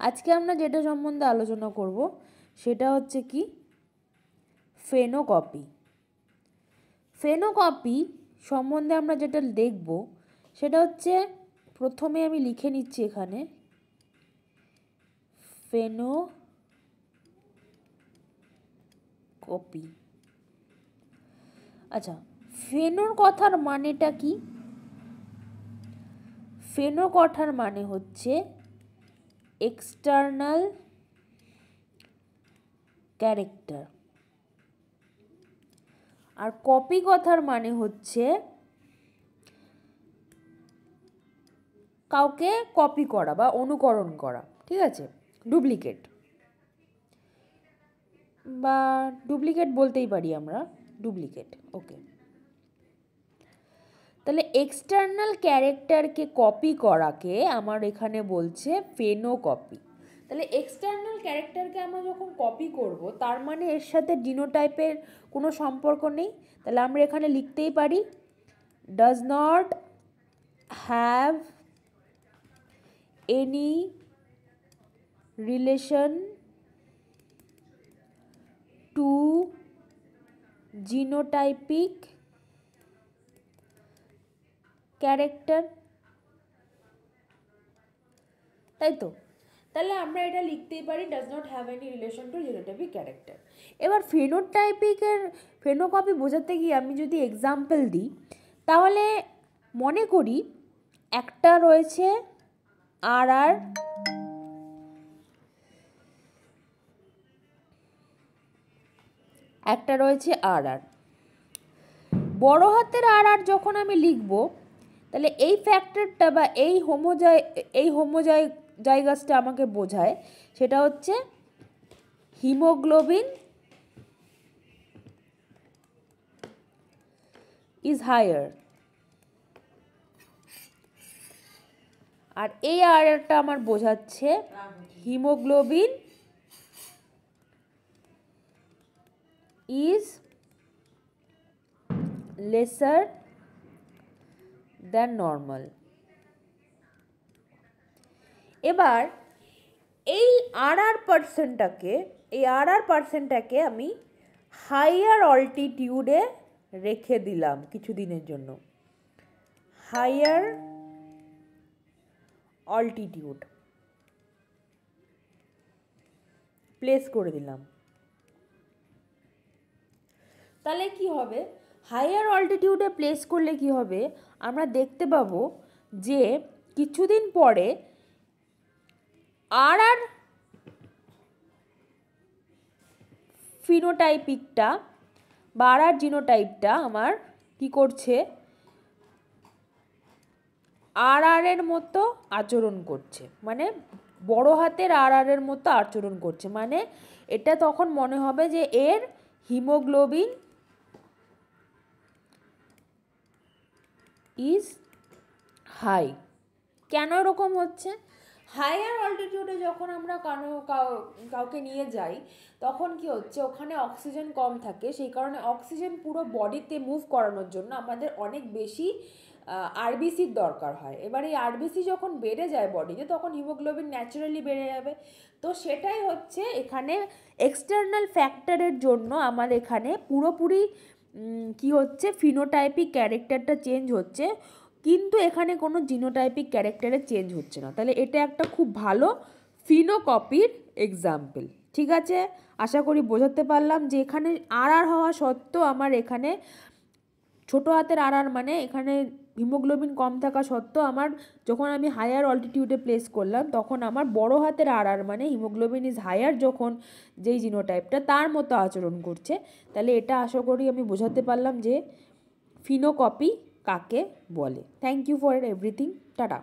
আজকে আমরা যেটা সম্বন্ধে আলোচনা করব সেটা হচ্ছে কি ফেনোকপি। ফেনোকপি সম্বন্ধে আমরা যেটা দেখব সেটা হচ্ছে, প্রথমে আমি লিখে নিচ্ছি এখানে ফেনোকপি। আচ্ছা, ফেনোর কথার মানেটা কি? ফেনো কথার মানে হচ্ছে এক্সটার্নাল ক্যারেক্টার, আর কপি কথার মানে হচ্ছে কাউকে কপি করা বা অনুকরণ করা, ঠিক আছে, ডুপ্লিকেট বা ডুপ্লিকেট বলতেই পারি আমরা, ডুপ্লিকেট। ওকে, তাহলে এক্সটার্নাল ক্যারেক্টারকে কপি করাকে আমার এখানে বলছে ফেনোকপি। তাহলে এক্সটার্নাল ক্যারেক্টারকে আমরা যখন কপি করব তার মানে এর সাথে জিনোটাইপের কোনো সম্পর্ক নেই। তাহলে আমরা এখানে লিখতেই পারি does not have any relation to genotypic character, তাই তো? তাহলে আমরা এটা লিখতেই পারি does not have any relation to genotypic character. এবার ফেনোকপি বোঝাতে গিয়ে আমি যদি এক্সাম্পল দিই, তাহলে মনে করি একটা রয়েছে আর আর, একটা রয়েছে আর আর। বড় হাতের আর আর যখন আমি লিখব, তাহলে এই ফ্যাক্টরটা বা এই হোমোজাইগাসটা আমাকে বোঝায়, সেটা হচ্ছে হিমোগ্লোবিন ইজ হায়ার। আর এই আরটা আমার বোঝাচ্ছে haemoglobin is lesser than normal. এবার এই আর আর পার্সেন্টটাকে আমি হাইয়ার অল্টিটিউডে রেখে দিলাম কিছুদিনের জন্য, হাইয়ার অল্টিটিউড প্লেস করে দিলাম। তাহলে কি হবে, হাইয়ার অল্টিটিউডে প্লেস করলে কি হবে, আমরা দেখতে পাবো যে কিছুদিন পরে আর আর ফিনোটাইপিকটা বা আর আর জিনোটাইপটা আমার কি করছে, আর আর এর মতো আচরণ করছে, মানে বড় হাতের আর আর এর মতো আচরণ করছে। মানে এটা তখন মনে হবে যে এর হিমোগ্লোবিন ইজ হাই। কেন এরকম হচ্ছে? হায়ার অল্টিটিউডে যখন আমরা কাউকে নিয়ে যাই, তখন কি হচ্ছে, ওখানে অক্সিজেন কম থাকে, সেই কারণে অক্সিজেন পুরো বডিতে মুভ করানোর জন্য আমাদের অনেক বেশি আরবিসির দরকার হয়। এবার এই আরবিসি যখন বেড়ে যায় বডিতে, তখন হিমোগ্লোবিন ন্যাচারালি বেড়ে যাবে। তো সেটাই হচ্ছে এখানে এক্সটার্নাল ফ্যাক্টরের জন্য আমার এখানে পুরোপুরি কি হচ্ছে, ফিনোটাইপিক ক্যারেক্টারটা চেঞ্জ হচ্ছে, কিন্তু এখানে কোনো জিনোটাইপিক ক্যারেক্টারে চেঞ্জ হচ্ছে না। তাহলে এটা একটা খুব ভালো ফিনোকপির এক্সাম্পল। ঠিক আছে, আশা করি বোঝাতে পারলাম যে এখানে আর আর হওয়া সত্ত্বেও আমার এখানে ছোটো হাতের আর আর মানে এখানে হিমোগ্লোবিন কম থাকা সত্ত্বেও আমার যখন আমি হায়ার অল্টিটিউডে প্লেস করলাম, তখন আমার বড় হাতের আর আর মানে হিমোগ্লোবিন ইজ হায়ার যখন যেই জিনোটাইপটা তার মতো আচরণ করছে। তাহলে এটা আশা করি আমি বোঝাতে পারলাম যে ফিনোকপি কাকে বলে। Thank you for everything, tata.